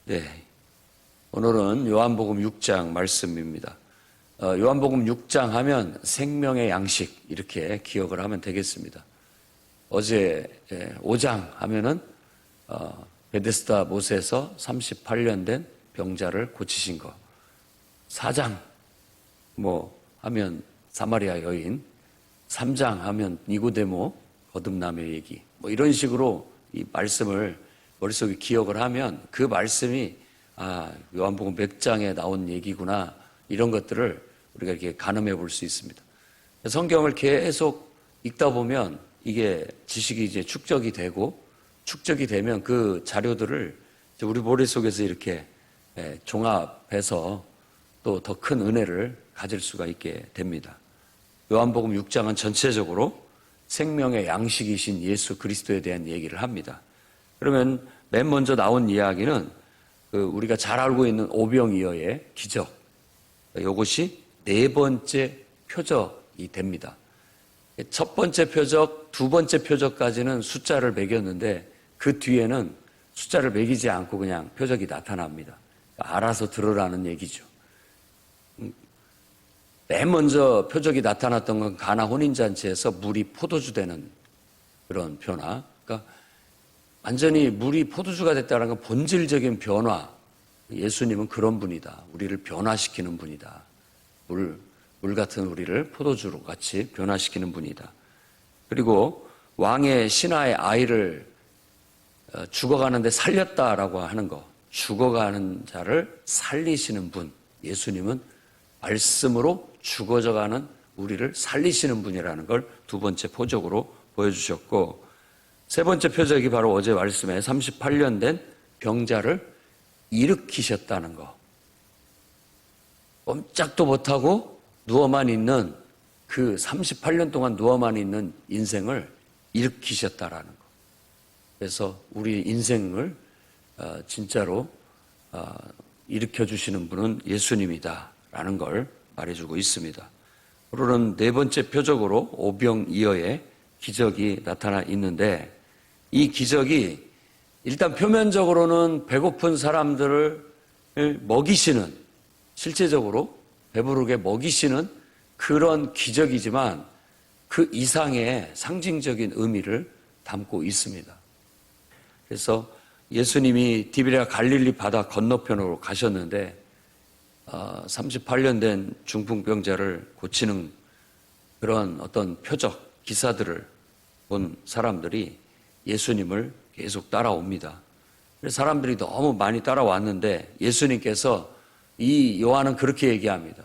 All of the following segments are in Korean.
네, 오늘은 요한복음 6장 말씀입니다. 요한복음 6장 하면 생명의 양식 이렇게 기억을 하면 되겠습니다. 어제 5장 하면은 베데스다 못에서 38년 된 병자를 고치신 거, 4장 하면 사마리아 여인, 3장 하면 니고데모 거듭남의 얘기, 이런 식으로 이 말씀을 머릿속에 기억을 하면 그 말씀이 요한복음 몇 장에 나온 얘기구나, 이런 것들을 우리가 이렇게 가늠해 볼 수 있습니다. 성경을 계속 읽다 보면 이게 지식이 이제 축적이 되면 그 자료들을 우리 머릿속에서 이렇게 종합해서 또 더 큰 은혜를 가질 수가 있게 됩니다. 요한복음 6장은 전체적으로 생명의 양식이신 예수 그리스도에 대한 얘기를 합니다. 그러면 맨 먼저 나온 이야기는 우리가 잘 알고 있는 오병이어의 기적, 이것이 네 번째 표적이 됩니다. 첫 번째 표적, 두 번째 표적까지는 숫자를 매겼는데 그 뒤에는 숫자를 매기지 않고 그냥 표적이 나타납니다. 알아서 들으라는 얘기죠. 맨 먼저 표적이 나타났던 건 가나 혼인잔치에서 물이 포도주 되는 그런 변화. 그러니까 완전히 물이 포도주가 됐다는 건 본질적인 변화. 예수님은 그런 분이다. 우리를 변화시키는 분이다. 물 같은 우리를 포도주로 같이 변화시키는 분이다. 그리고 왕의 신하의 아이를 죽어가는데 살렸다라고 하는 거. 죽어가는 자를 살리시는 분. 예수님은 말씀으로 죽어져가는 우리를 살리시는 분이라는 걸 두 번째 표적으로 보여주셨고, 세 번째 표적이 바로 어제 말씀에 38년 된 병자를 일으키셨다는 거. 꼼짝도 못하고 누워만 있는 그 38년 동안 누워만 있는 인생을 일으키셨다라는 거. 그래서 우리 인생을 진짜로 일으켜주시는 분은 예수님이다라는 걸 말해주고 있습니다. 오늘은 네 번째 표적으로 오병이어의 기적이 나타나 있는데, 이 기적이 일단 표면적으로는 배고픈 사람들을 먹이시는, 실제적으로 배부르게 먹이시는 그런 기적이지만 그 이상의 상징적인 의미를 담고 있습니다. 그래서 예수님이 디베랴 갈릴리 바다 건너편으로 가셨는데 38년 된 중풍병자를 고치는 그런 어떤 표적, 기사들을 본 사람들이 예수님을 계속 따라옵니다. 그래서 사람들이 너무 많이 따라왔는데 예수님께서, 이 요한은 그렇게 얘기합니다.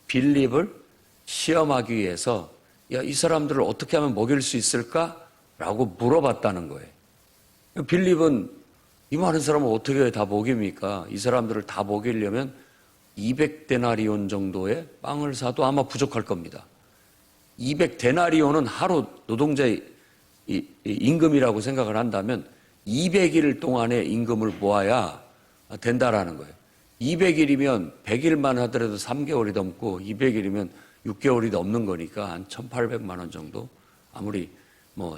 빌립을 시험하기 위해서 이 사람들을 어떻게 하면 먹일 수 있을까? 라고 물어봤다는 거예요. 빌립은 이 많은 사람을 어떻게 다 먹입니까? 이 사람들을 다 먹이려면 200데나리온 정도의 빵을 사도 아마 부족할 겁니다. 200데나리온은 하루 노동자의 임금이라고 생각을 한다면 200일 동안의 임금을 모아야 된다라는 거예요. 200일이면 100일만 하더라도 3개월이 넘고 200일이면 6개월이 넘는 거니까 한 1,800만 원 정도, 아무리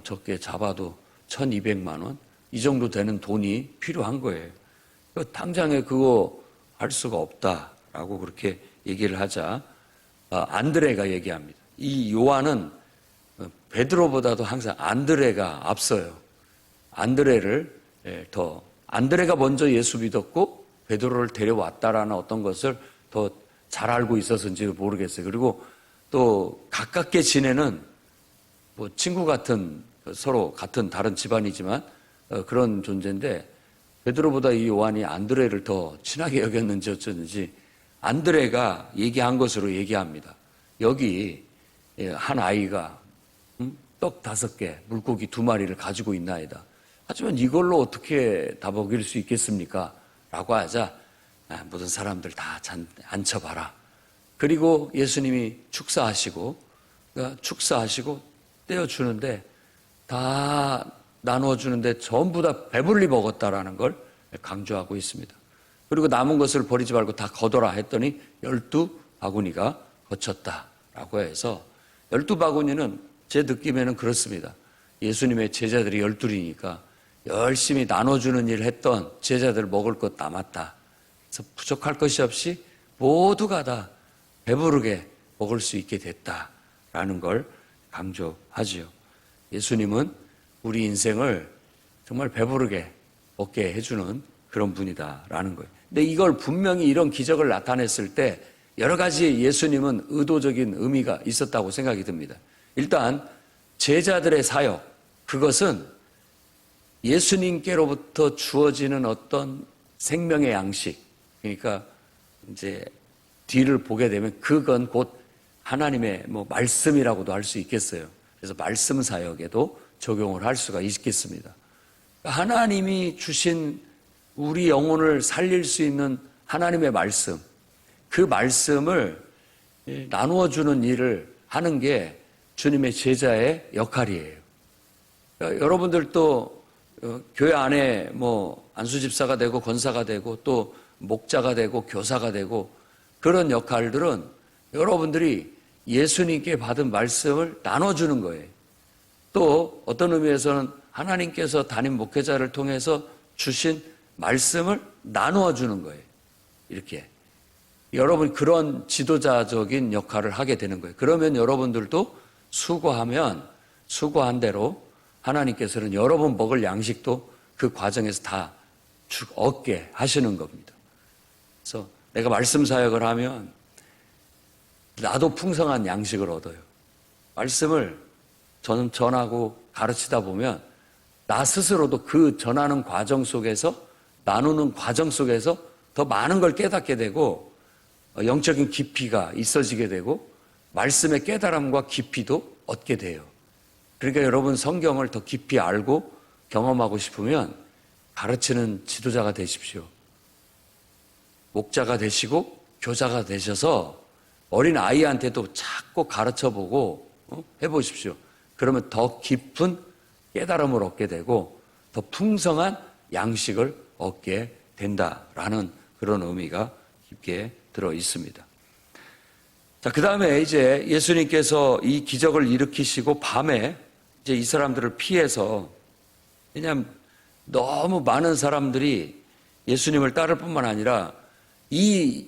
적게 잡아도 1,200만 원, 이 정도 되는 돈이 필요한 거예요. 당장에 그거 할 수가 없다라고 그렇게 얘기를 하자 안드레가 얘기합니다. 이 요한은 베드로보다도 항상 안드레가 앞서요. 안드레가 먼저 예수 믿었고 베드로를 데려왔다라는 어떤 것을 더 잘 알고 있었는지 모르겠어요. 그리고 또 가깝게 지내는 친구 같은, 서로 같은 다른 집안이지만 그런 존재인데, 베드로보다 이 요한이 안드레를 더 친하게 여겼는지 어쩌는지 안드레가 얘기한 것으로 얘기합니다. 여기 한 아이가 떡 5개, 물고기 2마리를 가지고 있나이다. 하지만 이걸로 어떻게 다 먹일 수 있겠습니까? 라고 하자 모든 사람들 다 앉혀봐라. 그리고 예수님이 축사하시고 떼어주는데, 다 나눠주는데 전부 다 배불리 먹었다라는 걸 강조하고 있습니다. 그리고 남은 것을 버리지 말고 다 거둬라 했더니 12바구니가 거쳤다라고 해서, 12바구니는 제 느낌에는 그렇습니다. 예수님의 제자들이 12이니까 열심히 나눠주는 일을 했던 제자들 먹을 것 남았다. 그래서 부족할 것이 없이 모두가 다 배부르게 먹을 수 있게 됐다라는 걸 강조하지요. 예수님은 우리 인생을 정말 배부르게 먹게 해주는 그런 분이다라는 거예요. 근데 이걸 분명히 이런 기적을 나타냈을 때 여러 가지 예수님은 의도적인 의미가 있었다고 생각이 듭니다. 일단 제자들의 사역, 그것은 예수님께로부터 주어지는 어떤 생명의 양식, 그러니까 이제 뒤를 보게 되면 그건 곧 하나님의 말씀이라고도 할 수 있겠어요. 그래서 말씀 사역에도 적용을 할 수가 있겠습니다. 하나님이 주신 우리 영혼을 살릴 수 있는 하나님의 말씀, 그 말씀을 나누어 주는 일을 하는 게 주님의 제자의 역할이에요. 여러분들도 교회 안에 안수집사가 되고 권사가 되고 또 목자가 되고 교사가 되고 그런 역할들은 여러분들이 예수님께 받은 말씀을 나눠주는 거예요. 또 어떤 의미에서는 하나님께서 담임 목회자를 통해서 주신 말씀을 나누어 주는 거예요. 이렇게 여러분 그런 지도자적인 역할을 하게 되는 거예요. 그러면 여러분들도 수고하면 수고한 대로 하나님께서는 여러분 먹을 양식도 그 과정에서 다 얻게 하시는 겁니다. 그래서 내가 말씀 사역을 하면 나도 풍성한 양식을 얻어요. 말씀을 저는 전하고 가르치다 보면 나 스스로도 그 전하는 과정 속에서 나누는 과정 속에서 더 많은 걸 깨닫게 되고 영적인 깊이가 있어지게 되고 말씀의 깨달음과 깊이도 얻게 돼요. 그러니까 여러분 성경을 더 깊이 알고 경험하고 싶으면 가르치는 지도자가 되십시오. 목자가 되시고 교사가 되셔서 어린 아이한테도 자꾸 가르쳐보고 해보십시오. 그러면 더 깊은 깨달음을 얻게 되고 더 풍성한 양식을 얻게 된다라는 그런 의미가 깊게 들어 있습니다. 자, 그 다음에 이제 예수님께서 이 기적을 일으키시고 밤에 이제 이 사람들을 피해서, 왜냐하면 너무 많은 사람들이 예수님을 따를 뿐만 아니라 이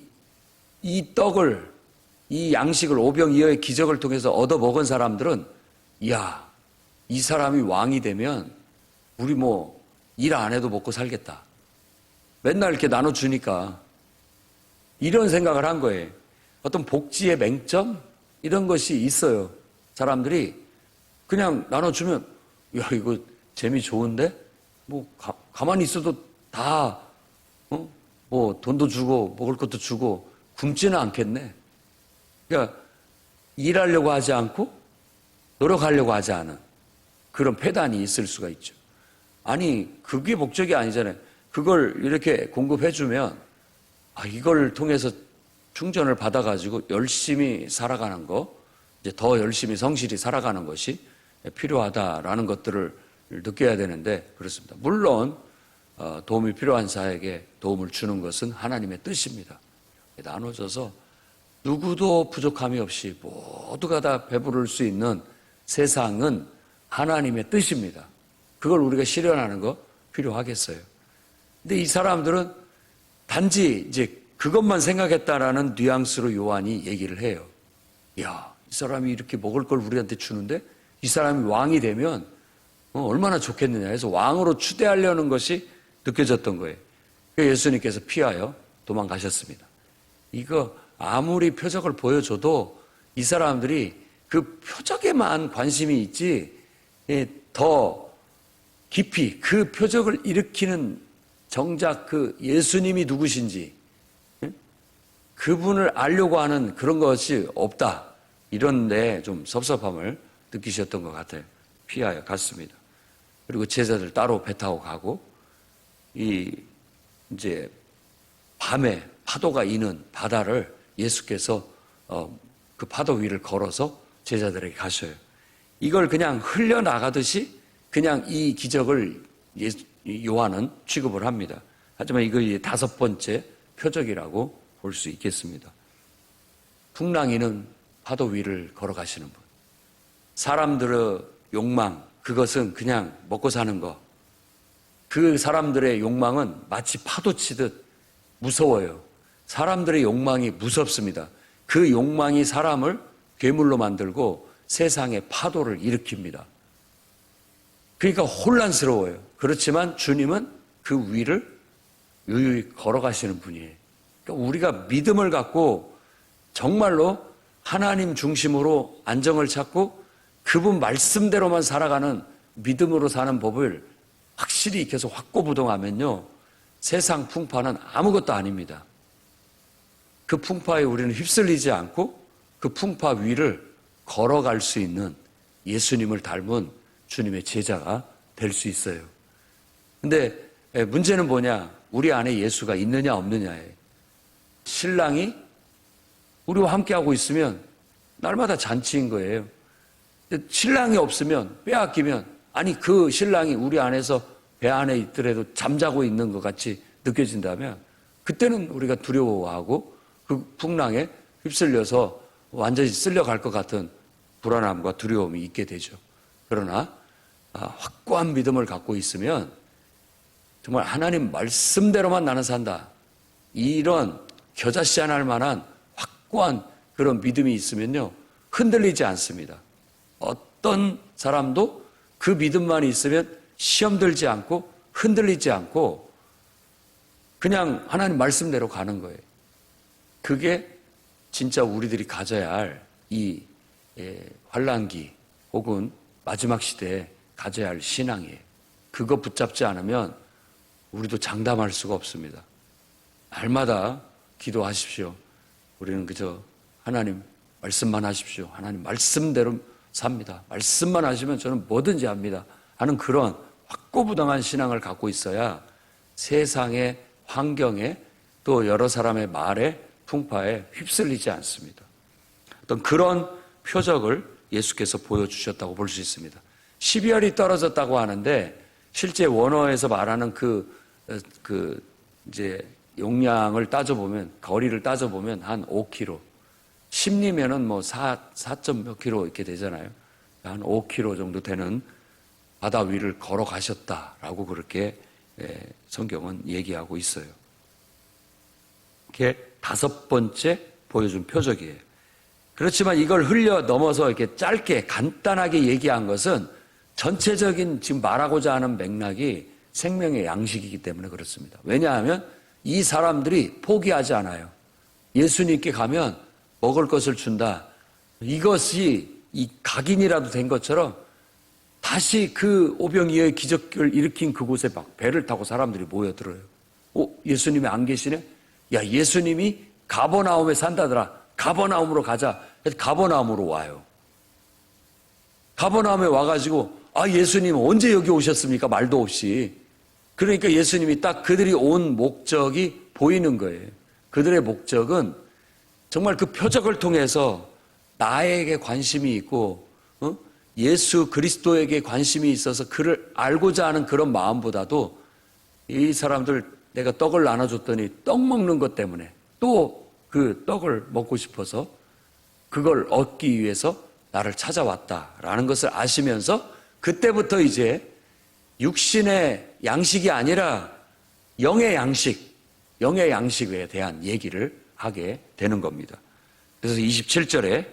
떡을, 이 양식을 오병이어의 기적을 통해서 얻어 먹은 사람들은 이야, 이 사람이 왕이 되면 우리 일 안 해도 먹고 살겠다. 맨날 이렇게 나눠주니까 이런 생각을 한 거예요. 어떤 복지의 맹점? 이런 것이 있어요. 사람들이 그냥 나눠주면 야, 이거 재미 좋은데? 가만히 있어도 다 돈도 주고 먹을 것도 주고 굶지는 않겠네. 그러니까 일하려고 하지 않고 노력하려고 하지 않은 그런 패단이 있을 수가 있죠. 아니, 그게 목적이 아니잖아요. 그걸 이렇게 공급해주면 이걸 통해서 충전을 받아가지고 열심히 살아가는 거, 이제 더 열심히 성실히 살아가는 것이 필요하다라는 것들을 느껴야 되는데 그렇습니다. 물론 도움이 필요한 자에게 도움을 주는 것은 하나님의 뜻입니다. 나눠져서 누구도 부족함이 없이 모두가 다 배부를 수 있는 세상은 하나님의 뜻입니다. 그걸 우리가 실현하는 거 필요하겠어요. 근데 이 사람들은 단지 이제 그것만 생각했다라는 뉘앙스로 요한이 얘기를 해요. 야, 이 사람이 이렇게 먹을 걸 우리한테 주는데 이 사람이 왕이 되면 얼마나 좋겠느냐 해서 왕으로 추대하려는 것이 느껴졌던 거예요. 그래서 예수님께서 피하여 도망가셨습니다. 이거 아무리 표적을 보여줘도 이 사람들이 그 표적에만 관심이 있지 더 깊이 그 표적을 일으키는 정작 그 예수님이 누구신지 그분을 알려고 하는 그런 것이 없다. 이런데 좀 섭섭함을 느끼셨던 것 같아요. 피하여 갔습니다. 그리고 제자들 따로 배 타고 가고 이제 밤에 파도가 이는 바다를 예수께서 그 파도 위를 걸어서 제자들에게 가셔요. 이걸 그냥 흘려나가듯이 그냥 이 기적을 요한은 취급을 합니다. 하지만 이거 다섯 번째 표적이라고 볼 수 있겠습니다. 풍랑이는 파도 위를 걸어가시는 분. 사람들의 욕망, 그것은 그냥 먹고 사는 거. 그 사람들의 욕망은 마치 파도 치듯 무서워요. 사람들의 욕망이 무섭습니다. 그 욕망이 사람을 괴물로 만들고 세상에 파도를 일으킵니다. 그러니까 혼란스러워요. 그렇지만 주님은 그 위를 유유히 걸어가시는 분이에요. 그러니까 우리가 믿음을 갖고 정말로 하나님 중심으로 안정을 찾고 그분 말씀대로만 살아가는 믿음으로 사는 법을 확실히 익혀서 확고부동하면요, 세상 풍파는 아무것도 아닙니다. 그 풍파에 우리는 휩쓸리지 않고 그 풍파 위를 걸어갈 수 있는 예수님을 닮은 주님의 제자가 될 수 있어요. 근데 문제는 뭐냐? 우리 안에 예수가 있느냐 없느냐예요. 신랑이 우리와 함께하고 있으면 날마다 잔치인 거예요. 신랑이 없으면, 빼앗기면, 아니 그 신랑이 우리 안에서 배 안에 있더라도 잠자고 있는 것 같이 느껴진다면 그때는 우리가 두려워하고 그 풍랑에 휩쓸려서 완전히 쓸려갈 것 같은 불안함과 두려움이 있게 되죠. 그러나 확고한 믿음을 갖고 있으면 정말 하나님 말씀대로만 나는 산다, 이런 겨자씨안할 만한 확고한 그런 믿음이 있으면요, 흔들리지 않습니다. 어떤 사람도 그 믿음만 있으면 시험 들지 않고 흔들리지 않고 그냥 하나님 말씀대로 가는 거예요. 그게 진짜 우리들이 가져야 할 이 환난기 혹은 마지막 시대에 가져야 할 신앙이에요. 그거 붙잡지 않으면 우리도 장담할 수가 없습니다. 날마다 기도하십시오. 우리는 그저 하나님 말씀만 하십시오. 하나님 말씀대로 삽니다. 말씀만 하시면 저는 뭐든지 합니다 하는 그런 확고부동한 신앙을 갖고 있어야 세상의 환경에 또 여러 사람의 말에 풍파에 휩쓸리지 않습니다. 어떤 그런 표적을 예수께서 보여주셨다고 볼 수 있습니다. 12월이 떨어졌다고 하는데 실제 원어에서 말하는 이제 용량을 따져보면, 거리를 따져보면 한 5km. 10리면은 뭐 4점 몇 킬로 이렇게 되잖아요. 한 5km 정도 되는 바다 위를 걸어가셨다라고 그렇게 성경은 얘기하고 있어요. 이게 5번째 보여준 표적이에요. 그렇지만 이걸 흘려 넘어서 이렇게 짧게 간단하게 얘기한 것은 전체적인 지금 말하고자 하는 맥락이 생명의 양식이기 때문에 그렇습니다. 왜냐하면 이 사람들이 포기하지 않아요. 예수님께 가면 먹을 것을 준다. 이것이 이 각인이라도 된 것처럼 다시 그 오병이어의 기적을 일으킨 그곳에 막 배를 타고 사람들이 모여들어요. 예수님이 안 계시네? 야, 예수님이 가버나움에 산다더라. 가버나움으로 가자. 가버나움으로 와요. 가버나움에 와가지고 예수님 언제 여기 오셨습니까? 말도 없이. 그러니까 예수님이 딱 그들이 온 목적이 보이는 거예요. 그들의 목적은 정말 그 표적을 통해서 나에게 관심이 있고 예수 그리스도에게 관심이 있어서 그를 알고자 하는 그런 마음보다도 이 사람들 내가 떡을 나눠줬더니 떡 먹는 것 때문에 또 그 떡을 먹고 싶어서 그걸 얻기 위해서 나를 찾아왔다라는 것을 아시면서 그때부터 이제 육신의 양식이 아니라 영의 양식에 대한 얘기를 하게 되는 겁니다. 그래서 27절에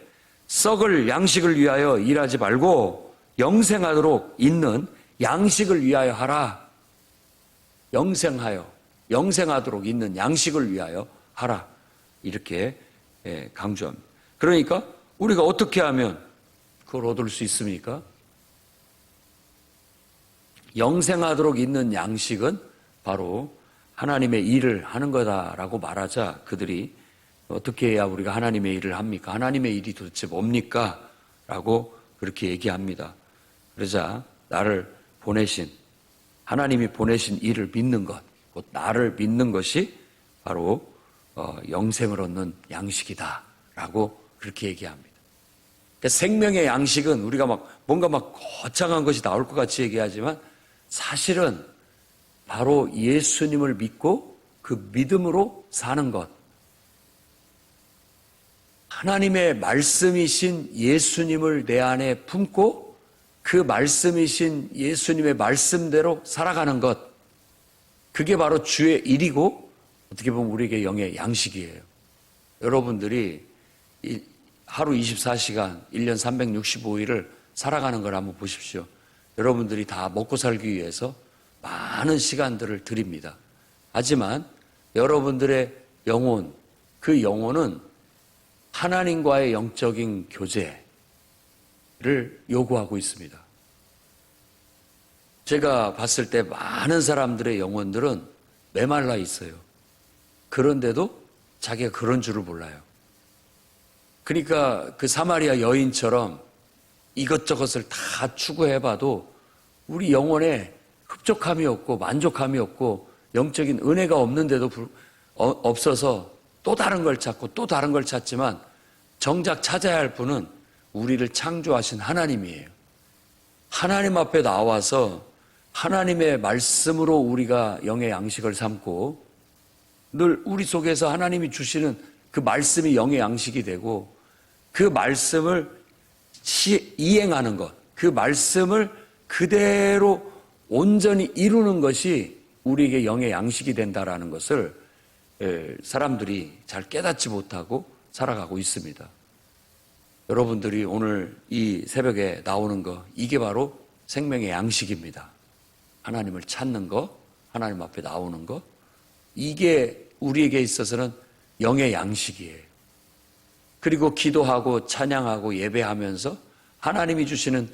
썩을 양식을 위하여 일하지 말고 영생하도록 있는 양식을 위하여 하라. 영생하도록 있는 양식을 위하여 하라. 이렇게 강조합니다. 그러니까 우리가 어떻게 하면 그걸 얻을 수 있습니까? 영생하도록 있는 양식은 바로 하나님의 일을 하는 거다라고 말하자 그들이 어떻게 해야 우리가 하나님의 일을 합니까? 하나님의 일이 도대체 뭡니까? 라고 그렇게 얘기합니다. 그러자 하나님이 보내신 일을 믿는 것, 곧 나를 믿는 것이 바로 영생을 얻는 양식이다라고 그렇게 얘기합니다. 그러니까 생명의 양식은 우리가 뭔가 거창한 것이 나올 것 같이 얘기하지만 사실은 바로 예수님을 믿고 그 믿음으로 사는 것. 하나님의 말씀이신 예수님을 내 안에 품고 그 말씀이신 예수님의 말씀대로 살아가는 것. 그게 바로 주의 일이고 어떻게 보면 우리에게 영의 양식이에요. 여러분들이 하루 24시간, 1년 365일을 살아가는 걸 한번 보십시오. 여러분들이 다 먹고 살기 위해서 많은 시간들을 드립니다. 하지만 여러분들의 영혼, 그 영혼은 하나님과의 영적인 교제를 요구하고 있습니다. 제가 봤을 때 많은 사람들의 영혼들은 메말라 있어요. 그런데도 자기가 그런 줄을 몰라요. 그러니까 그 사마리아 여인처럼 이것저것을 다 추구해봐도 우리 영혼에 흡족함이 없고 만족함이 없고 영적인 은혜가 없는데도 없어서 또 다른 걸 찾고 또 다른 걸 찾지만 정작 찾아야 할 분은 우리를 창조하신 하나님이에요. 하나님 앞에 나와서 하나님의 말씀으로 우리가 영의 양식을 삼고 늘 우리 속에서 하나님이 주시는 그 말씀이 영의 양식이 되고 그 말씀을 이행하는 것, 그 말씀을 그대로 온전히 이루는 것이 우리에게 영의 양식이 된다라는 것을 사람들이 잘 깨닫지 못하고 살아가고 있습니다. 여러분들이 오늘 이 새벽에 나오는 거, 이게 바로 생명의 양식입니다. 하나님을 찾는 거, 하나님 앞에 나오는 거, 이게 우리에게 있어서는 영의 양식이에요. 그리고 기도하고 찬양하고 예배하면서 하나님이 주시는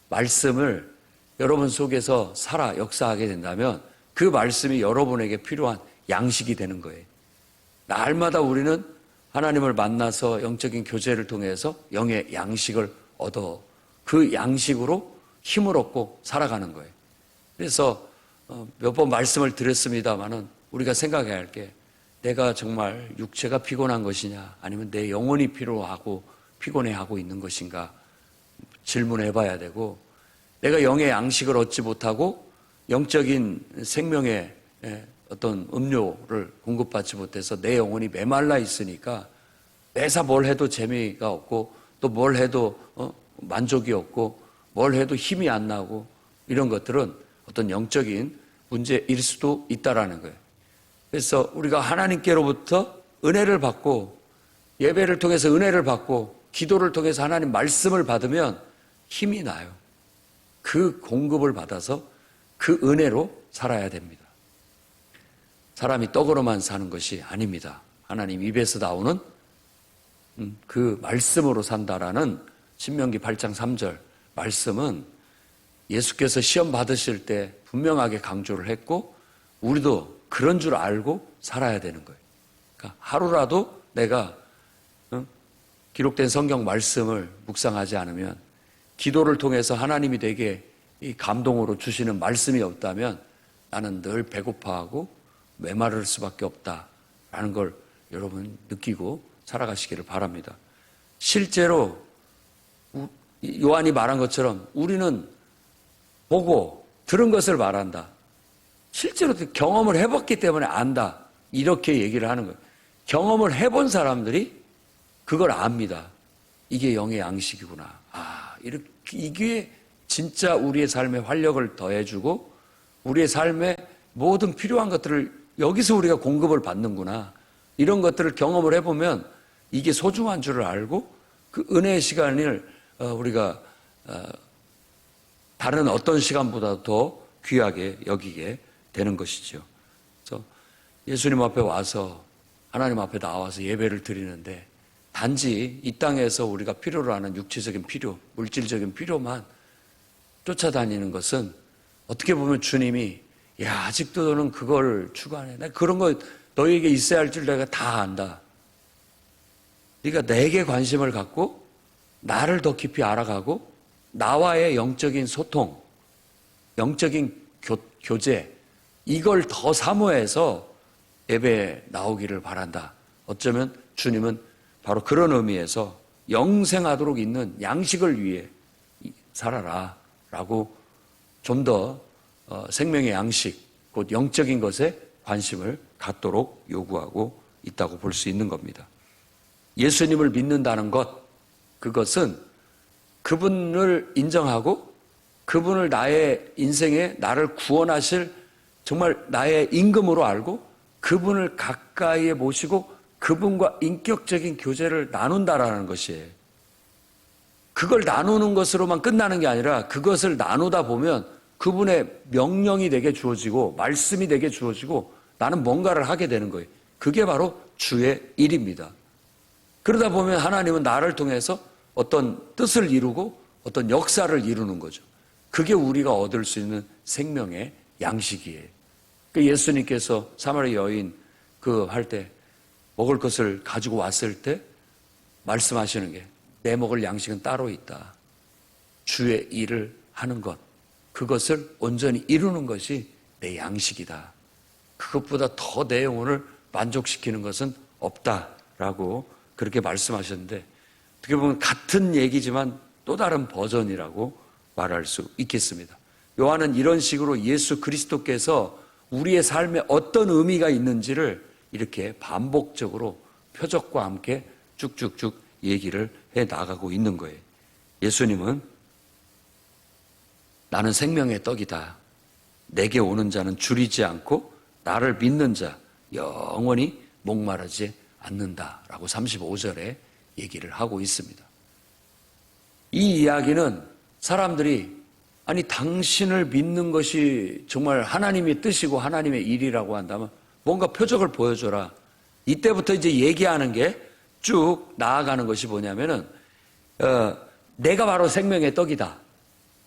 말씀을 여러분 속에서 살아 역사하게 된다면 그 말씀이 여러분에게 필요한 양식이 되는 거예요. 날마다 우리는 하나님을 만나서 영적인 교제를 통해서 영의 양식을 얻어 그 양식으로 힘을 얻고 살아가는 거예요. 그래서 몇 번 말씀을 드렸습니다마는 우리가 생각해야 할 게 내가 정말 육체가 피곤한 것이냐 아니면 내 영혼이 피로하고 피곤해하고 있는 것인가 질문해 봐야 되고 내가 영의 양식을 얻지 못하고 영적인 생명의 어떤 음료를 공급받지 못해서 내 영혼이 메말라 있으니까 매사 뭘 해도 재미가 없고 또 뭘 해도 만족이 없고 뭘 해도 힘이 안 나고 이런 것들은 어떤 영적인 문제일 수도 있다라는 거예요. 그래서 우리가 하나님께로부터 은혜를 받고 예배를 통해서 은혜를 받고 기도를 통해서 하나님 말씀을 받으면 힘이 나요. 그 공급을 받아서 그 은혜로 살아야 됩니다. 사람이 떡으로만 사는 것이 아닙니다. 하나님 입에서 나오는 그 말씀으로 산다라는 신명기 8장 3절 말씀은 예수께서 시험 받으실 때 분명하게 강조를 했고 우리도 그런 줄 알고 살아야 되는 거예요. 그러니까 하루라도 내가 기록된 성경 말씀을 묵상하지 않으면 기도를 통해서 하나님이 내게 이 감동으로 주시는 말씀이 없다면 나는 늘 배고파하고 메마를 수밖에 없다라는 걸 여러분 느끼고 살아가시기를 바랍니다. 실제로 요한이 말한 것처럼 우리는 보고 들은 것을 말한다. 실제로 경험을 해봤기 때문에 안다. 이렇게 얘기를 하는 거예요. 경험을 해본 사람들이 그걸 압니다. 이게 영의 양식이구나. 이게 진짜 우리의 삶에 활력을 더해주고 우리의 삶에 모든 필요한 것들을 여기서 우리가 공급을 받는구나. 이런 것들을 경험을 해보면 이게 소중한 줄을 알고 그 은혜의 시간을 우리가 다른 어떤 시간보다 더 귀하게 여기게 되는 것이죠. 그래서 예수님 앞에 와서 하나님 앞에 나와서 예배를 드리는데 단지 이 땅에서 우리가 필요로 하는 육체적인 필요, 물질적인 필요만 쫓아다니는 것은 어떻게 보면 주님이 아직도 너는 그걸 추구하네. 나 그런 거 너에게 있어야 할 줄 내가 다 안다. 네가 내게 관심을 갖고 나를 더 깊이 알아가고 나와의 영적인 소통, 영적인 교제 이걸 더 사모해서 예배에 나오기를 바란다. 어쩌면 주님은 바로 그런 의미에서 영생하도록 있는 양식을 위해 살아라 라고 좀 더 생명의 양식, 곧 영적인 것에 관심을 갖도록 요구하고 있다고 볼 수 있는 겁니다. 예수님을 믿는다는 것, 그것은 그분을 인정하고 그분을 나의 인생에 나를 구원하실 정말 나의 임금으로 알고 그분을 가까이에 모시고 그분과 인격적인 교제를 나눈다라는 것이에요. 그걸 나누는 것으로만 끝나는 게 아니라 그것을 나누다 보면 그분의 명령이 내게 주어지고 말씀이 내게 주어지고 나는 뭔가를 하게 되는 거예요. 그게 바로 주의 일입니다. 그러다 보면 하나님은 나를 통해서 어떤 뜻을 이루고 어떤 역사를 이루는 거죠. 그게 우리가 얻을 수 있는 생명의 양식이에요. 예수님께서 사마리아 여인 할 때 먹을 것을 가지고 왔을 때 말씀하시는 게 내 먹을 양식은 따로 있다. 주의 일을 하는 것, 그것을 온전히 이루는 것이 내 양식이다. 그것보다 더 내 영혼을 만족시키는 것은 없다라고 그렇게 말씀하셨는데 어떻게 보면 같은 얘기지만 또 다른 버전이라고 말할 수 있겠습니다. 요한은 이런 식으로 예수 그리스도께서 우리의 삶에 어떤 의미가 있는지를 이렇게 반복적으로 표적과 함께 쭉쭉쭉 얘기를 해 나가고 있는 거예요. 예수님은 나는 생명의 떡이다. 내게 오는 자는 줄이지 않고 나를 믿는 자 영원히 목마르지 않는다라고 35절에 얘기를 하고 있습니다. 이 이야기는 사람들이 아니 당신을 믿는 것이 정말 하나님의 뜻이고 하나님의 일이라고 한다면 뭔가 표적을 보여줘라. 이때부터 이제 얘기하는 게 쭉 나아가는 것이 뭐냐면은 내가 바로 생명의 떡이다.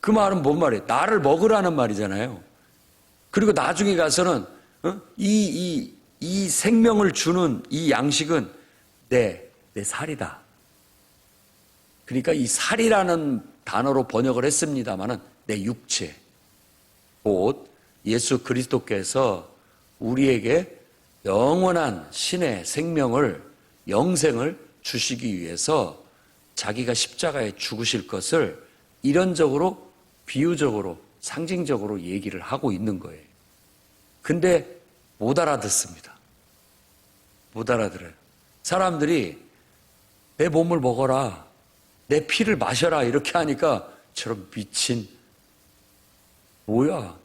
그 말은 뭔 말이에요? 나를 먹으라는 말이잖아요. 그리고 나중에 가서는 이 생명을 주는 이 양식은 내 살이다. 그러니까 이 살이라는 단어로 번역을 했습니다마는 내 육체, 곧 예수 그리스도께서 우리에게 영원한 신의 생명을, 영생을 주시기 위해서 자기가 십자가에 죽으실 것을 이론적으로, 비유적으로, 상징적으로 얘기를 하고 있는 거예요. 근데 못 알아듣습니다. 못 알아들어요. 사람들이 내 몸을 먹어라, 내 피를 마셔라 이렇게 하니까 저런 미친, 뭐야?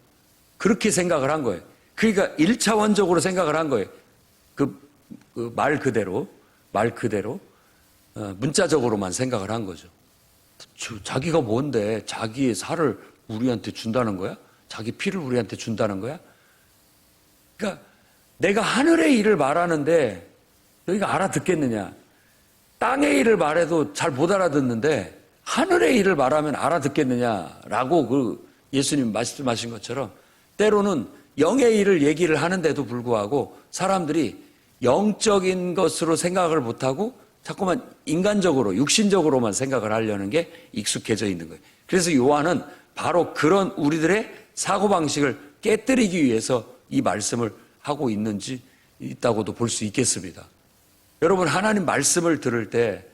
그렇게 생각을 한 거예요. 그러니까 1차원적으로 생각을 한 거예요. 말 그대로 문자적으로만 생각을 한 거죠. 자기가 뭔데 자기의 살을 우리한테 준다는 거야? 자기 피를 우리한테 준다는 거야? 그러니까 내가 하늘의 일을 말하는데 너희가 알아듣겠느냐? 땅의 일을 말해도 잘 못 알아듣는데 하늘의 일을 말하면 알아듣겠느냐라고 예수님 말씀하신 것처럼 때로는 영의 일을 얘기를 하는데도 불구하고 사람들이 영적인 것으로 생각을 못하고 자꾸만 인간적으로, 육신적으로만 생각을 하려는 게 익숙해져 있는 거예요. 그래서 요한은 바로 그런 우리들의 사고방식을 깨뜨리기 위해서 이 말씀을 하고 있다고도 볼 수 있겠습니다. 여러분, 하나님 말씀을 들을 때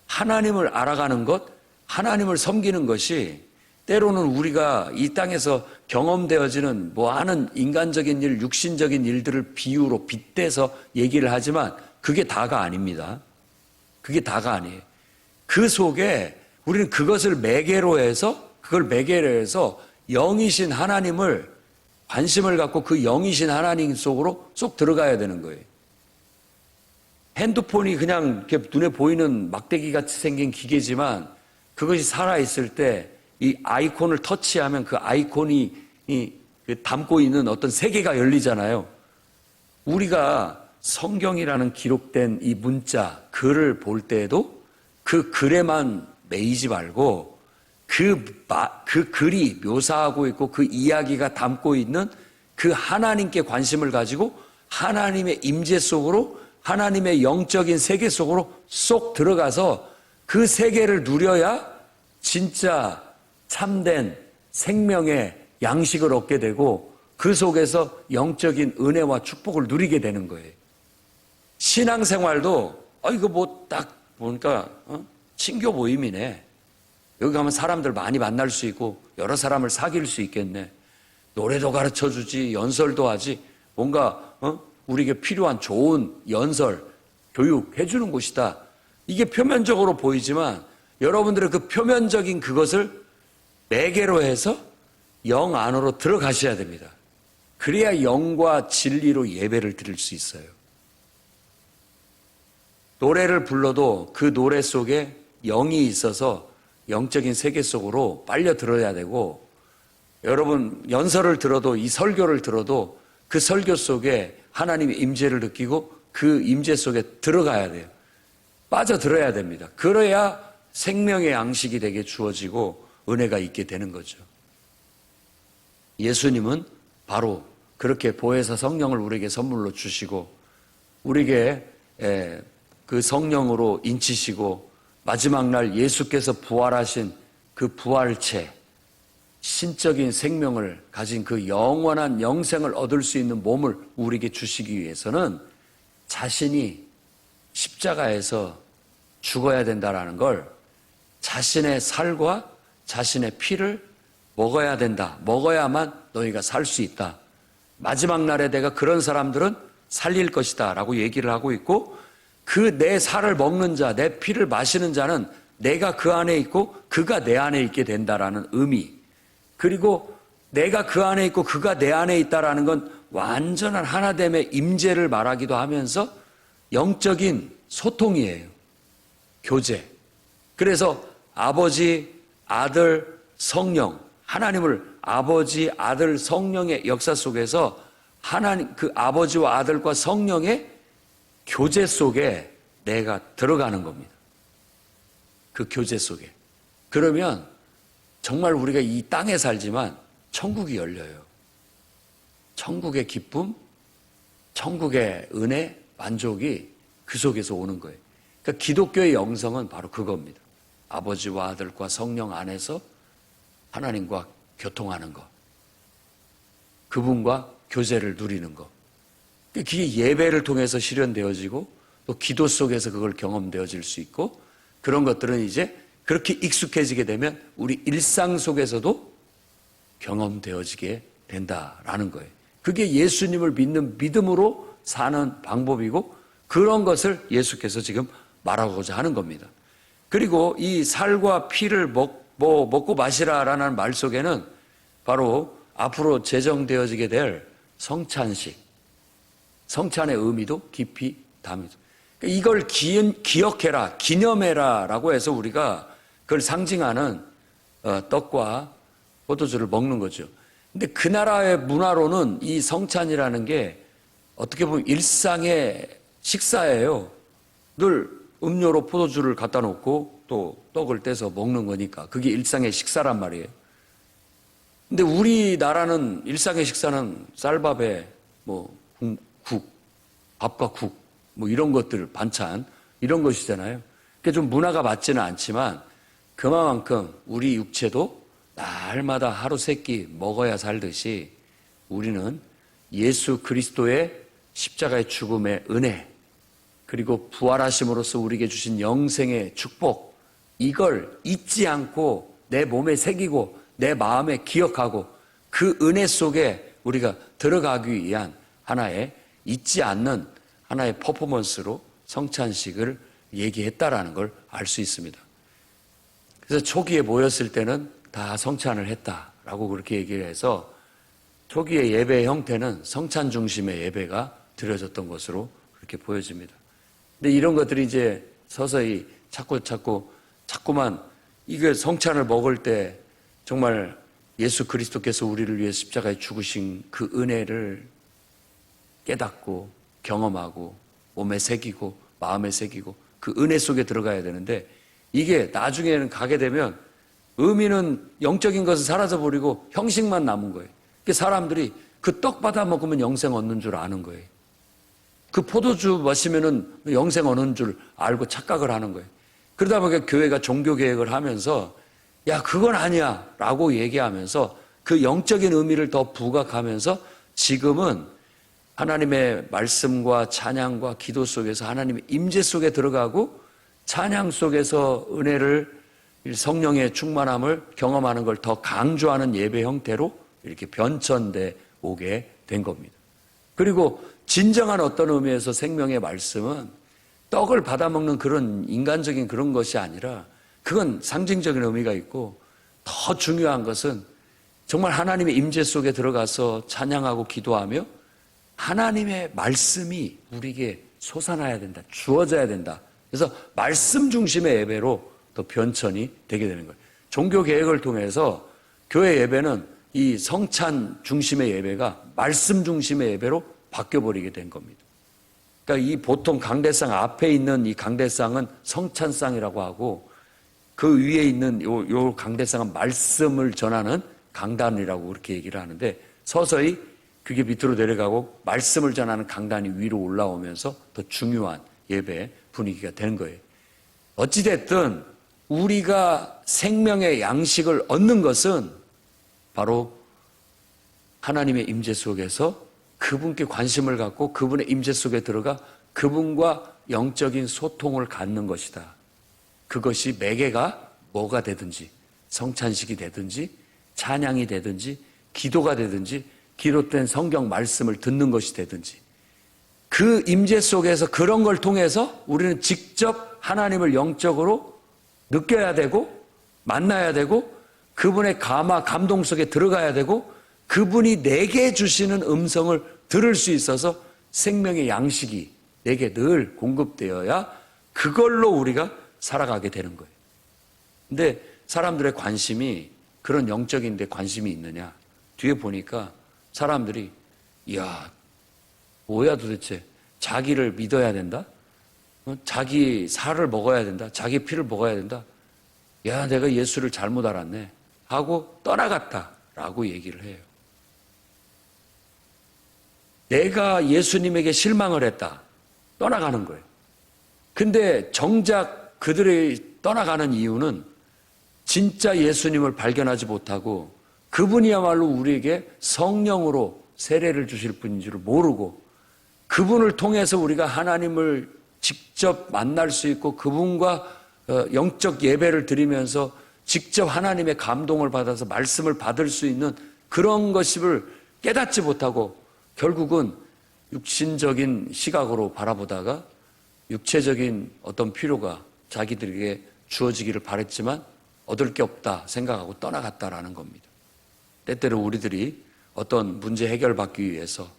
하나님을 알아가는 것, 하나님을 섬기는 것이 때로는 우리가 이 땅에서 경험되어지는 하는 인간적인 일, 육신적인 일들을 비유로 빗대서 얘기를 하지만 그게 다가 아닙니다. 그게 다가 아니에요. 그 속에 우리는 그걸 매개로 해서 영이신 하나님을 관심을 갖고 그 영이신 하나님 속으로 쏙 들어가야 되는 거예요. 핸드폰이 그냥 이렇게 눈에 보이는 막대기 같이 생긴 기계지만 그것이 살아있을 때 이 아이콘을 터치하면 그 아이콘이 담고 있는 어떤 세계가 열리잖아요. 우리가 성경이라는 기록된 이 문자, 글을 볼 때에도 그 글에만 매이지 말고 그 글이 묘사하고 있고 그 이야기가 담고 있는 그 하나님께 관심을 가지고 하나님의 임재 속으로, 하나님의 영적인 세계 속으로 쏙 들어가서 그 세계를 누려야 진짜 참된 생명의 양식을 얻게 되고 그 속에서 영적인 은혜와 축복을 누리게 되는 거예요. 신앙생활도 이거 딱 보니까 친교 모임이네. 여기 가면 사람들 많이 만날 수 있고 여러 사람을 사귈 수 있겠네. 노래도 가르쳐주지, 연설도 하지, 뭔가 우리에게 필요한 좋은 연설, 교육 해주는 곳이다. 이게 표면적으로 보이지만 여러분들의 그 표면적인 그것을 매개로 해서 영 안으로 들어가셔야 됩니다. 그래야 영과 진리로 예배를 드릴 수 있어요. 노래를 불러도 그 노래 속에 영이 있어서 영적인 세계 속으로 빨려 들어야 되고, 여러분 연설을 들어도, 이 설교를 들어도 그 설교 속에 하나님의 임재를 느끼고 그 임재 속에 들어가야 돼요. 빠져들어야 됩니다. 그래야 생명의 양식이 되게 주어지고 은혜가 있게 되는 거죠. 예수님은 바로 그렇게 보혜사 성령을 우리에게 선물로 주시고, 우리에게 그 성령으로 인치시고, 마지막 날 예수께서 부활하신 그 부활체, 신적인 생명을 가진 그 영원한 영생을 얻을 수 있는 몸을 우리에게 주시기 위해서는 자신이 십자가에서 죽어야 된다라는 걸, 자신의 살과 자신의 피를 먹어야 된다. 먹어야만 너희가 살 수 있다. 마지막 날에 내가 그런 사람들은 살릴 것이다 라고 얘기를 하고 있고, 그 내 살을 먹는 자, 내 피를 마시는 자는 내가 그 안에 있고 그가 내 안에 있게 된다라는 의미, 그리고 내가 그 안에 있고 그가 내 안에 있다라는 건 완전한 하나됨의 임재를 말하기도 하면서 영적인 소통이에요. 교제. 그래서 아버지, 아들, 성령, 하나님을 아버지, 아들, 성령의 역사 속에서 하나님, 그 아버지와 아들과 성령의 교제 속에 내가 들어가는 겁니다. 그 교제 속에. 그러면 정말 우리가 이 땅에 살지만 천국이 열려요. 천국의 기쁨, 천국의 은혜, 만족이 그 속에서 오는 거예요. 그러니까 기독교의 영성은 바로 그겁니다. 아버지와 아들과 성령 안에서 하나님과 교통하는 것, 그분과 교제를 누리는 것. 그게 예배를 통해서 실현되어지고, 또 기도 속에서 그걸 경험되어질 수 있고, 그런 것들은 이제 그렇게 익숙해지게 되면 우리 일상 속에서도 경험되어지게 된다라는 거예요. 그게 예수님을 믿는 믿음으로 사는 방법이고, 그런 것을 예수께서 지금 말하고자 하는 겁니다. 그리고 이 살과 피를 먹고 마시라라는 말 속에는 바로 앞으로 제정되어지게 될 성찬식, 성찬의 의미도 깊이 담으죠. 이걸 기억해라, 기념해라 라고 해서 우리가 그걸 상징하는 떡과 포도주를 먹는 거죠. 근데 그 나라의 문화로는 이 성찬이라는 게 어떻게 보면 일상의 식사예요. 늘 음료로 포도주를 갖다 놓고 또 떡을 떼서 먹는 거니까 그게 일상의 식사란 말이에요. 근데 우리나라는 일상의 식사는 쌀밥에 뭐 국, 밥과 국, 뭐 이런 것들, 반찬, 이런 것이잖아요. 그게 좀 문화가 맞지는 않지만 그만큼 우리 육체도 날마다 하루 세 끼 먹어야 살듯이 우리는 예수 그리스도의 십자가의 죽음의 은혜, 그리고 부활하심으로써 우리에게 주신 영생의 축복, 이걸 잊지 않고 내 몸에 새기고 내 마음에 기억하고 그 은혜 속에 우리가 들어가기 위한 하나의 잊지 않는 하나의 퍼포먼스로 성찬식을 얘기했다라는 걸 알 수 있습니다. 그래서 초기에 모였을 때는 다 성찬을 했다라고 그렇게 얘기를 해서 초기의 예배의 형태는 성찬 중심의 예배가 드려졌던 것으로 그렇게 보여집니다. 근데 이런 것들이 이제 서서히 자꾸만 이게 성찬을 먹을 때 정말 예수 그리스도께서 우리를 위해 십자가에 죽으신 그 은혜를 깨닫고 경험하고 몸에 새기고 마음에 새기고 그 은혜 속에 들어가야 되는데, 이게 나중에는 가게 되면 의미는, 영적인 것은 사라져버리고 형식만 남은 거예요. 그러니까 사람들이 그 떡 받아 먹으면 영생 얻는 줄 아는 거예요. 그 포도주 마시면은 영생 얻는 줄 알고 착각을 하는 거예요. 그러다 보니까 교회가 종교 개혁을 하면서 야, 그건 아니야 라고 얘기하면서 그 영적인 의미를 더 부각하면서 지금은 하나님의 말씀과 찬양과 기도 속에서 하나님의 임재 속에 들어가고 찬양 속에서 은혜를, 성령의 충만함을 경험하는 걸 더 강조하는 예배 형태로 이렇게 변천돼 오게 된 겁니다. 그리고 진정한 어떤 의미에서 생명의 말씀은 떡을 받아먹는 그런 인간적인 그런 것이 아니라 그건 상징적인 의미가 있고, 더 중요한 것은 정말 하나님의 임재 속에 들어가서 찬양하고 기도하며 하나님의 말씀이 우리에게 솟아나야 된다. 주어져야 된다. 그래서 말씀 중심의 예배로 더 변천이 되게 되는 거예요. 종교 개혁을 통해서 교회 예배는 이 성찬 중심의 예배가 말씀 중심의 예배로 바뀌어버리게 된 겁니다. 그러니까 이 보통 강대상 앞에 있는 이 강대상은 성찬상이라고 하고 그 위에 있는 요 강대상은 말씀을 전하는 강단이라고 그렇게 얘기를 하는데 서서히 그게 밑으로 내려가고 말씀을 전하는 강단이 위로 올라오면서 더 중요한 예배 분위기가 되는 거예요. 어찌됐든 우리가 생명의 양식을 얻는 것은 바로 하나님의 임재 속에서 그분께 관심을 갖고 그분의 임재 속에 들어가 그분과 영적인 소통을 갖는 것이다. 그것이 매개가 뭐가 되든지 성찬식이 되든지 찬양이 되든지 기도가 되든지 기록된 성경 말씀을 듣는 것이 되든지 그 임재 속에서 그런 걸 통해서 우리는 직접 하나님을 영적으로 느껴야 되고 만나야 되고 그분의 감동 속에 들어가야 되고 그분이 내게 주시는 음성을 들을 수 있어서 생명의 양식이 내게 늘 공급되어야 그걸로 우리가 살아가게 되는 거예요. 근데 사람들의 관심이 그런 영적인 데 관심이 있느냐? 뒤에 보니까 사람들이 이야 뭐야 도대체 자기를 믿어야 된다? 자기 살을 먹어야 된다? 자기 피를 먹어야 된다? 야 내가 예수를 잘못 알았네 하고 떠나갔다라고 얘기를 해요. 내가 예수님에게 실망을 했다. 떠나가는 거예요. 근데 정작 그들이 떠나가는 이유는 진짜 예수님을 발견하지 못하고 그분이야말로 우리에게 성령으로 세례를 주실 분인 줄 모르고 그분을 통해서 우리가 하나님을 직접 만날 수 있고 그분과 영적 예배를 드리면서 직접 하나님의 감동을 받아서 말씀을 받을 수 있는 그런 것을 깨닫지 못하고 결국은 육신적인 시각으로 바라보다가 육체적인 어떤 필요가 자기들에게 주어지기를 바랬지만 얻을 게 없다 생각하고 떠나갔다라는 겁니다. 때때로 우리들이 어떤 문제 해결받기 위해서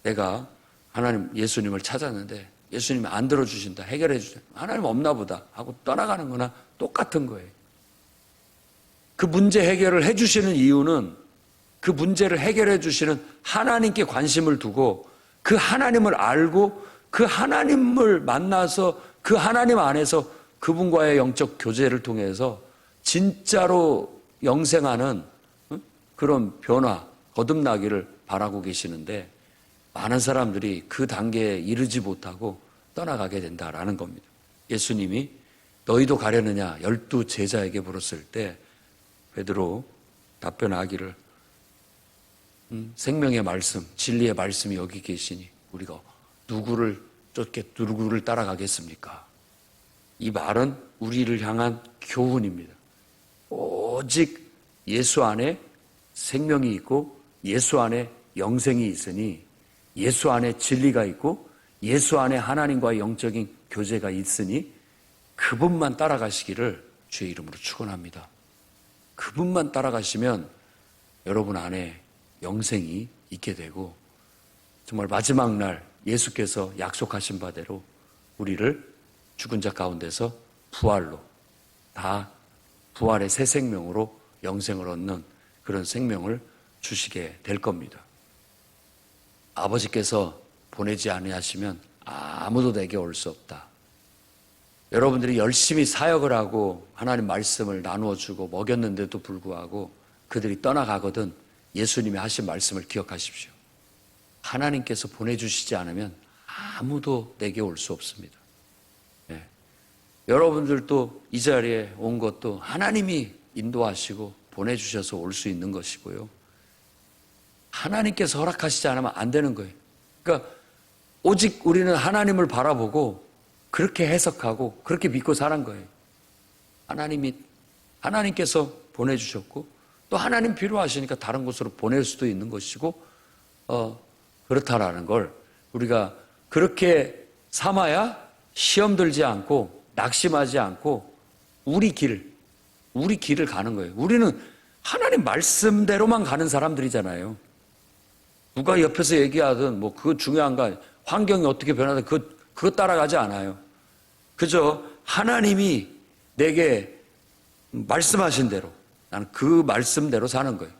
내가 하나님 예수님을 찾았는데 예수님이 안 들어주신다 해결해 주신다 하나님 없나 보다 하고 떠나가는 거나 똑같은 거예요. 그 문제 해결을 해주시는 이유는 그 문제를 해결해 주시는 하나님께 관심을 두고 그 하나님을 알고 그 하나님을 만나서 그 하나님 안에서 그분과의 영적 교제를 통해서 진짜로 영생하는 그런 변화, 거듭나기를 바라고 계시는데 많은 사람들이 그 단계에 이르지 못하고 떠나가게 된다라는 겁니다. 예수님이 너희도 가려느냐 12 제자에게 물었을 때 베드로 답변하기를 생명의 말씀, 진리의 말씀이 여기 계시니 우리가 누구를 쫓게 누구를 따라가겠습니까? 이 말은 우리를 향한 교훈입니다. 오직 예수 안에 생명이 있고 예수 안에 영생이 있으니 예수 안에 진리가 있고 예수 안에 하나님과의 영적인 교제가 있으니 그분만 따라가시기를 주의 이름으로 축원합니다. 그분만 따라가시면 여러분 안에 영생이 있게 되고 정말 마지막 날 예수께서 약속하신 바대로 우리를 죽은 자 가운데서 부활로 다 부활의 새 생명으로 영생을 얻는 그런 생명을 주시게 될 겁니다. 아버지께서 보내지 아니하시면 아무도 내게 올 수 없다. 여러분들이 열심히 사역을 하고 하나님 말씀을 나누어 주고 먹였는데도 불구하고 그들이 떠나가거든 예수님이 하신 말씀을 기억하십시오. 하나님께서 보내주시지 않으면 아무도 내게 올 수 없습니다. 네. 여러분들도 이 자리에 온 것도 하나님이 인도하시고 보내주셔서 올 수 있는 것이고요. 하나님께서 허락하시지 않으면 안 되는 거예요. 그러니까 오직 우리는 하나님을 바라보고 그렇게 해석하고 그렇게 믿고 사는 거예요. 하나님께서 보내주셨고 또 하나님 필요하시니까 다른 곳으로 보낼 수도 있는 것이고 그렇다라는 걸 우리가 그렇게 삼아야 시험 들지 않고 낙심하지 않고 우리 길을 가는 거예요. 우리는 하나님 말씀대로만 가는 사람들이잖아요. 누가 옆에서 얘기하든 뭐 그거 중요한가, 환경이 어떻게 변하든 그거 따라가지 않아요. 그저 하나님이 내게 말씀하신 대로 나는 그 말씀대로 사는 거예요.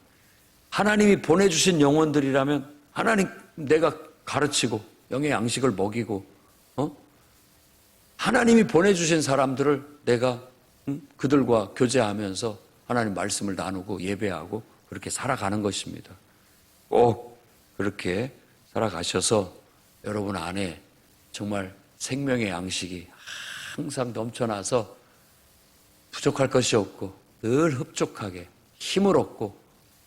하나님이 보내주신 영혼들이라면 하나님 내가 가르치고 영의 양식을 먹이고 하나님이 보내주신 사람들을 내가 그들과 교제하면서 하나님 말씀을 나누고 예배하고 그렇게 살아가는 것입니다. 꼭 그렇게 살아가셔서 여러분 안에 정말 생명의 양식이 항상 넘쳐나서 부족할 것이 없고 늘 흡족하게 힘을 얻고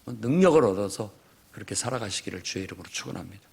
능력을 얻어서 그렇게 살아가시기를 주의 이름으로 축원합니다.